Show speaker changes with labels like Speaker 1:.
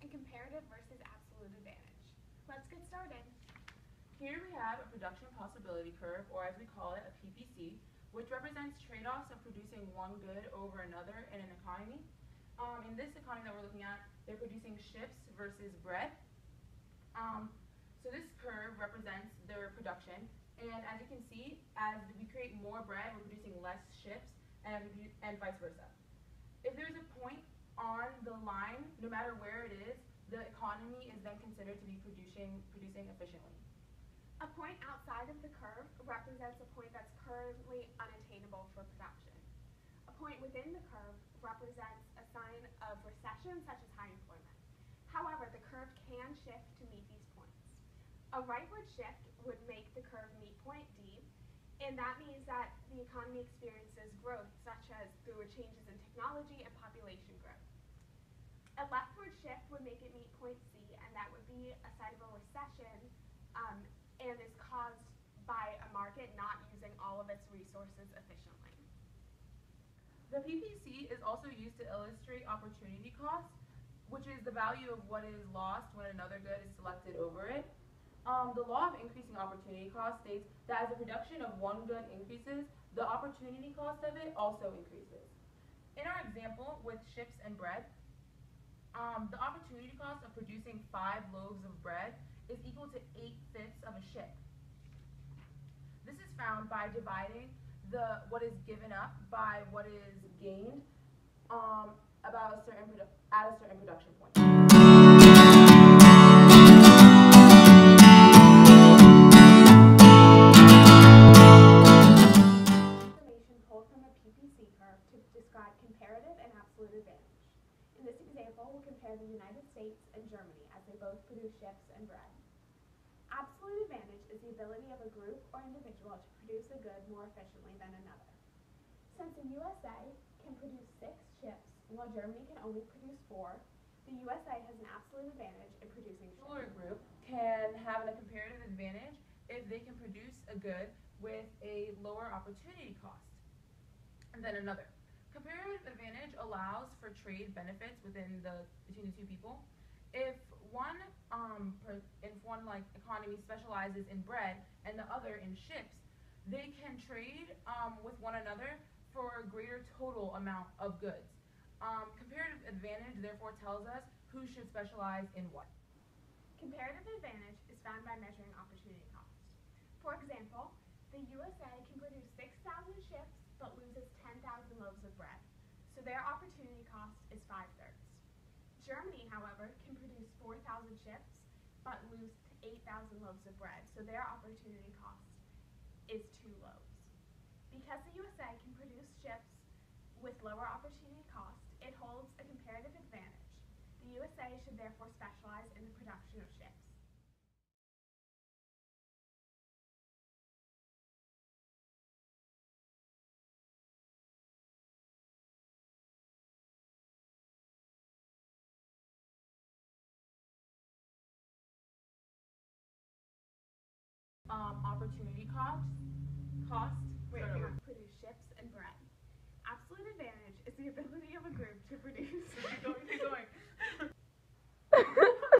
Speaker 1: and comparative versus absolute advantage. Let's get started.
Speaker 2: Here we have a production possibility curve, or as we call it, a PPC, which represents trade-offs of producing one good over another in an economy. In this economy that we're looking at, they're producing ships versus bread. So this curve represents their production, and as you can see, as we create more bread, we're producing less ships, and vice versa. If there's a point on the line, no matter where it is, the economy is then considered to be producing efficiently.
Speaker 1: A point outside of the curve represents a point that's currently unattainable for production. A point within the curve represents a sign of recession, such as high employment. However, the curve can shift to meet these points. A rightward shift would make the curve meet point D, and that means that the economy experiences growth, such as through changes in technology and population growth. A leftward shift would make it meet point C, and that would be a sign of a recession, and is caused by a market not using all of its resources efficiently.
Speaker 2: The PPC is also used to illustrate opportunity cost, which is the value of what is lost when another good is selected over it. The law of increasing opportunity cost states that as the production of one good increases, the opportunity cost of it also increases. In our example with ships and bread, the opportunity cost of producing 5 loaves of bread is equal to 8/5 of a ship. This is found by dividing what is given up by what is gained at a certain production point.
Speaker 1: Information pulled from a PPC curve to describe comparative and absolute advantage. In this example, we'll compare the United States and Germany as they both produce ships and bread. Absolute advantage is the ability of a group or individual to produce a good more efficiently than another. Since the USA can produce 6 ships, while Germany can only produce 4, the USA has an absolute advantage in producing ships.
Speaker 2: A smaller group can have a comparative advantage if they can produce a good with a lower opportunity cost than another. Comparative advantage allows for trade benefits between the two people. If one economy specializes in bread and the other in ships, they can trade with one another for a greater total amount of goods. Comparative advantage therefore tells us who should specialize in what.
Speaker 1: Comparative advantage is found by measuring opportunity cost. For example, the USA can produce 6,000 ships but loses 10,000 loaves of bread, so their opportunity cost is 5/3. Germany, however, can produce 4,000 ships but lose 8,000 loaves of bread, so their opportunity cost is 2 loaves. Because the USA can produce ships with lower opportunity cost, it holds a comparative advantage. The USA should therefore specialize in the production of ships.
Speaker 2: Opportunity cost.
Speaker 1: Produce ships and bread. Absolute advantage is the ability of a group to produce.
Speaker 2: Keep going.